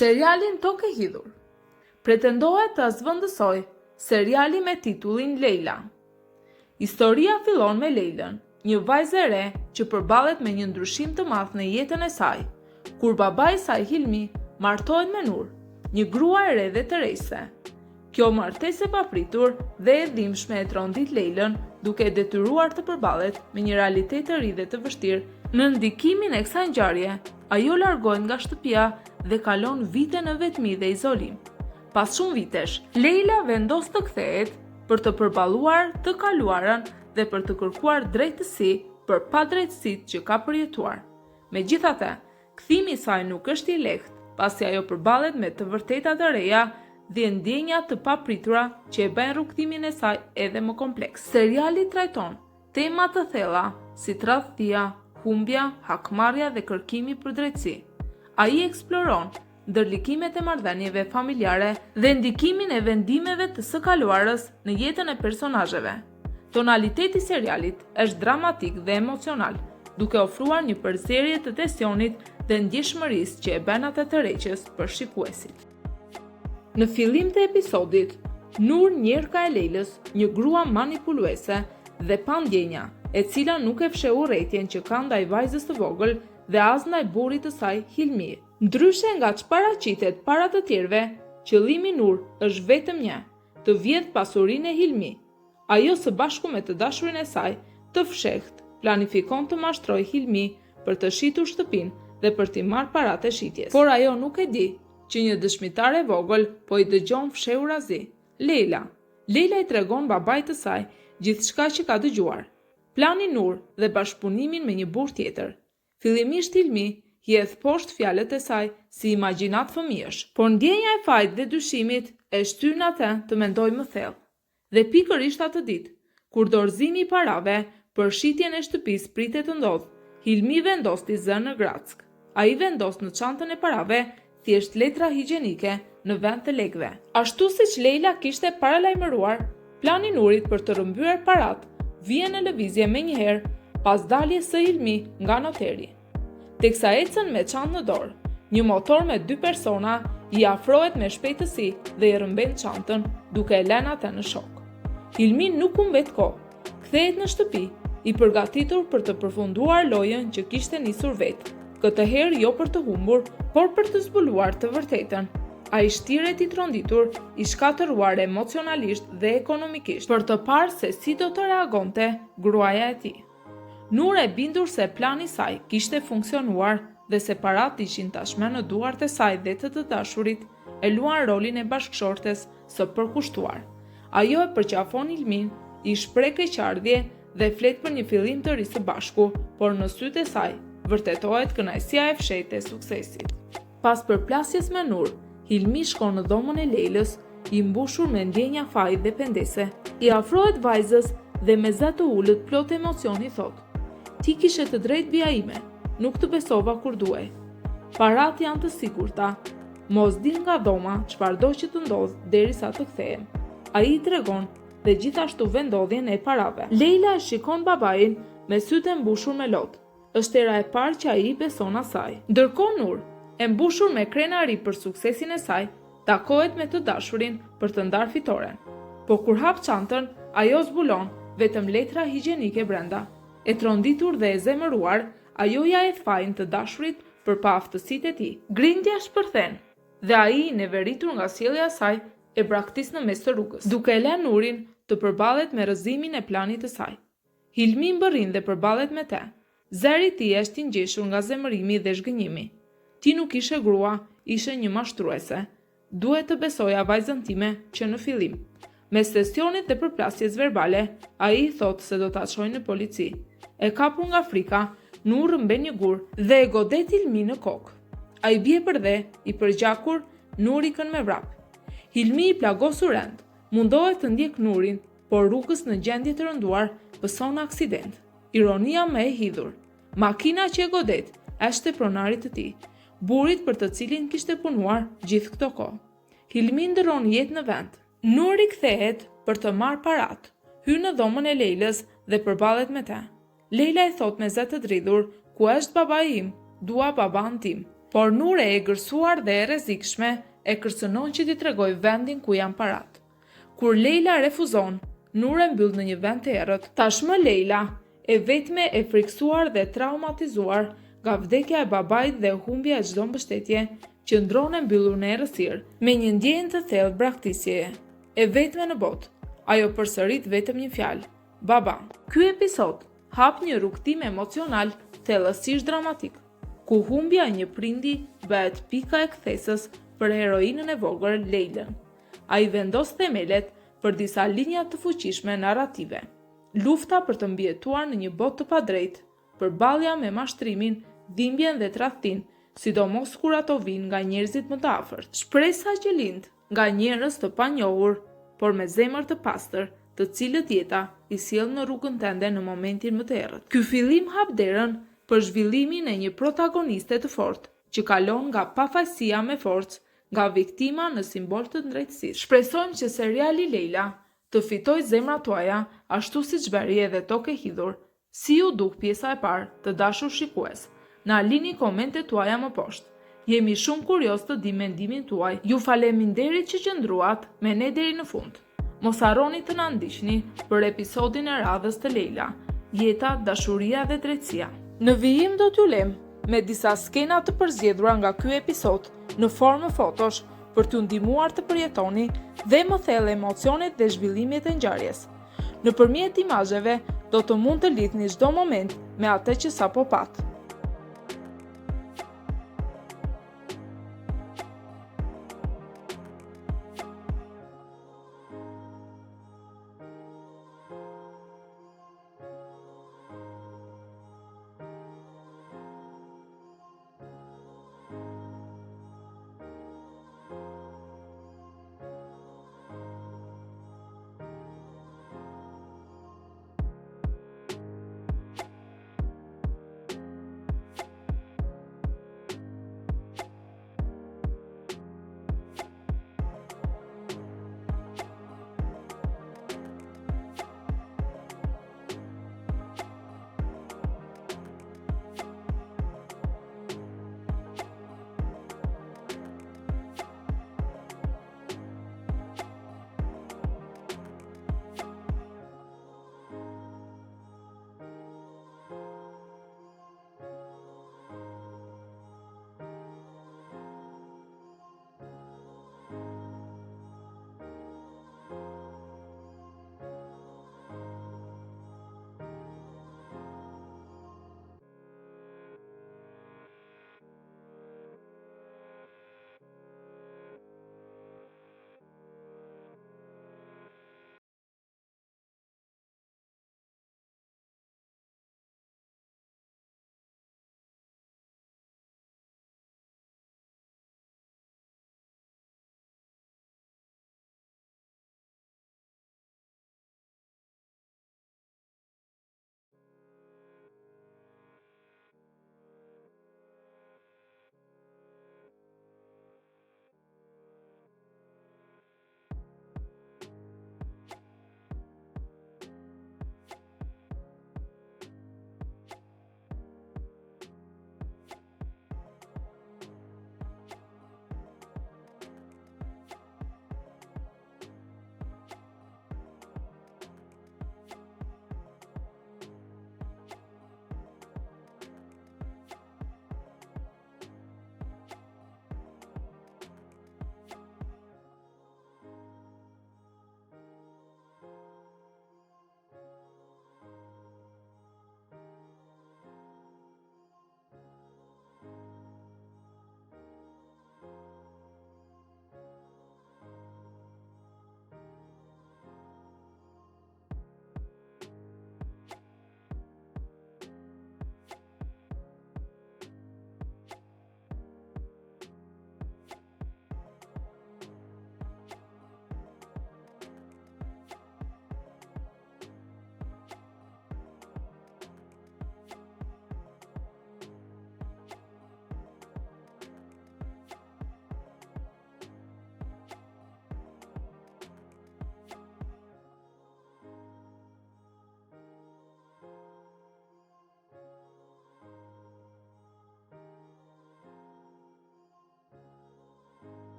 Serialin Tokë e Hidhur. Pretendohet të zvendësoj seriali me titullin Leila. Historia fillon me Leilën, një vajzë e re që përballet me një ndryshim të madh në jetën e saj, kur babai i saj Hilmi martohet me Nur, një grua e re dhe të rejse. Kjo martesë e papritur dhe e dhimbshme e trondit Leilën, duke e detyruar të përballet me një realitet të ri dhe të vështirë. Në ndikimin e kësaj ngjarje, ajo largohet nga shtëpia dhe kalon vite në vetmi dhe izolim. Pas shumë vitesh, Leila vendos të kthehet për të përballuar të kaluarën dhe për të kërkuar drejtësi për padrejtësitë që ka përjetuar. Megjithatë, kthimi i saj nuk është i lehtë, pasi ajo përballet me të vërteta të reja dhe ndjenja të papritura që e bëjnë rrugtimin e saj edhe më kompleks. Seriali trajton tema të thella si tradhtia, humbja, hakmarrja dhe kërkimi për drejtësi. Ai eksploron ndërlikimet e marrëdhënieve familjare dhe ndikimin e vendimeve të së kaluarës në jetën e personazheve. Tonaliteti i serialit është dramatik dhe emocional, duke ofruar një përzierje të tensionit dhe ndjeshmërisë që e bën atë të tërheqës për shikuesit. Në fillim të episodit, Nur njer ka e Leilës, një grua manipuluese dhe pa ndjenja, e cila nuk e fsheh urrëtitjen që ka ndaj vajzës së vogël dhe as ndaj burrit të saj Hilmi. Ndryshe nga ç'paraqitet para të tjerëve, qëllimi Nur është vetëm një, të vjedh pasurinë e Hilmi. Ajo së bashku me të dashurin e saj, të fshehtë, planifikon të mashtrojë Hilmi për të shitur shtëpinë dhe për t'i marrë paratë e shitjes. Por ajo nuk e di që një dëshmitare vogël po i dëgjon fshehur azi, Leila. Leila i tregon babait të saj gjithçka që ka dëgjuar. Plani Nur dhe bashkëpunimin me një burr tjetër. Fillimisht Hilmi hedh poshtë fjalët e saj si imagjinat fëmijësh, por ndjenja e fajt dhe dyshimit e shtyn atë të mendojë më thellë. Dhe pikërisht atë ditë, kur dorëzimi i parave për shitjen e shtëpisë pritet të ndodhë, Hilmi vendos t'i zënë në grack. Ai vendos në çantën e parave thjesht letra higjienike në vend të lekëve. Ashtu siç Leila kishte paralajmëruar, plani Nurit për të rrëmbyer paratë vjen në lëvizje menjëherë pas daljes së Hilmi nga noteri. Teksa ecën me çantë në dorë, një motor me 2 persona i afrohet me shpejtësi dhe i rrëmben çantën, duke e lënë atë në shok. Hilmi nuk humbet kohë, kthehet në shtëpi, i përgatitur për të përfunduar lojën që kishte nisur vetë. Këtë herë jo për të humbur, por për të zbuluar të vërtetën. Ai shtiret i tronditur, i shkatëruar emocionalisht dhe ekonomikisht, për të parë se si do të reagonte gruaja e tij. Nur e bindur se plani i saj kishte funksionuar dhe se paratë ishin tashmë në duart e saj dhe të dashurit, e luan rolin e bashkëshortes së përkushtuar. Ajo e përqafon Hilmin, i shpreh keqardhje dhe flet për një fillim të ri së bashku, por në sytë e saj vërtetohet kënaqësia e fshehtë e suksesit. Pas përplasjes me Nur, Hilmi shkon në dhomën e Leilës, i mbushur me ndjenja faji dhe pendese, i afrohet vajzës dhe me zë të ulët plot emocioni thot: "Ti kishe të drejtë bija ime, nuk të besova kur duaj. Parat janë të sigurta. Mos dil nga dhoma çfarëdo që të ndodh derisa të kthehem." Ai i tregon dhe gjithashtu vendodhjen e parave. Leila e shikon babain me sytë e mbushur me lot. Është era e parë që ai i beson asaj. Ndërkohë Nur, e mbushur me krenari për suksesin e saj, takohet me të dashurin për të ndarë fitoren. Po kur hap çantën, ajo zbulon vetëm letra higjienike brenda. E tronditur dhe e zemëruar, ajo ja e fajin të dashurit për paaftësitë e tij. Grindja shpërthen dhe ai i neveritur nga sjellja e saj e braktis në mes të rrugës, duke e lënë Nurin të përballet me rrëzimin e planit të saj. Hilmi mbërrin dhe përballet me të. Zëri i tij është i ngjeshur nga zemërimi dhe zhgënjimi. "Ti nuk ishe grua, ishe një mashtruese. Duhet të besoja vajzën time që në fillim." Mes sesionit dhe përplasjes verbale, ai i thotë se do ta çojnë në polici. E kapur nga frika, Nur rrëmben një gur dhe e godet Hilmi në kokë. Ai bie për dhe, i përgjakur, Nur i kën me vrap. Hilmi i plagosur rend, mundohet të ndjek Nurin, por rrugës në gjendje të rënduar pëson aksident. Ironia më e hidhur. Makina që e godet është e pronarit të tij, burrit për të cilin kishte punuar gjithë këto kohë. Hilmi ndërron jetë në vend. Nuri kthehet për të marrë paratë, hyn në dhomën e Leilës dhe përballet me të. Leila i thot me zë të dridhur: "Ku është babai im? Dua baban tim." Por Nure e gërsuar dhe e rrezikshme e kërcënon që t'i tregoj vendin ku janë parat. Kur Leila refuzon, Nure mbyll në një vend të errët. Tashmë Leila, e vetme e friksuar dhe traumatizuar nga vdekja e babait dhe humbja e çdo mbështetje, qëndron e mbyllur në errësirë, me një ndjenjë të thellë braktisjeje. E vetme në botë, ajo përsërit vetëm një fjalë: baba. Ky episod hap një rrugtim emocional thellësisht dramatik, ku humbja e një prindi bëhet pika e kthesës për heroinën e vogël Leilën. Ai vendos themelet për disa linja të fuqishme narrative. Lufta për të mbijetuar në një botë të padrejtë, përballja me mashtrimin, dhimbjen dhe tradhtin, sidomos kur ato vijnë nga njerëzit më të afërt. Shpresa që lind nga njerëz të panjohur, por me zemër të pastër, të cilët jeta i sjell në rrugën tënde në momentin më të errët. Ky fillim hap derën për zhvillimin e një protagoniste të fortë, që kalon nga pafajësia me forcë, nga viktima në simbol të drejtësisë. Shpresojmë që seriali Leila të fitoj zemrat tuaja, ashtu siç bëri edhe Tokë e Hidhur. Si ju duk pjesa e parë, të dashur shikues? Na lini komentet tuaja më poshtë. Jemi shumë kurioz të dim mendimin tuaj. Ju faleminderit që qëndruat me ne deri në fund. Mos harroni të na ndiqni për episodin e radhës të Leila, jeta, dashuria dhe drejtësia. Në vijim do t'ju lem me disa skena të përzgjedhura nga ky episod në formë fotosh për t'ju ndihmuar të përjetoni dhe më thellë emocionet dhe zhvillimet e ngjarjes. Nëpërmjet imazheve do të mund të lidhni çdo moment me atë që sapo pat.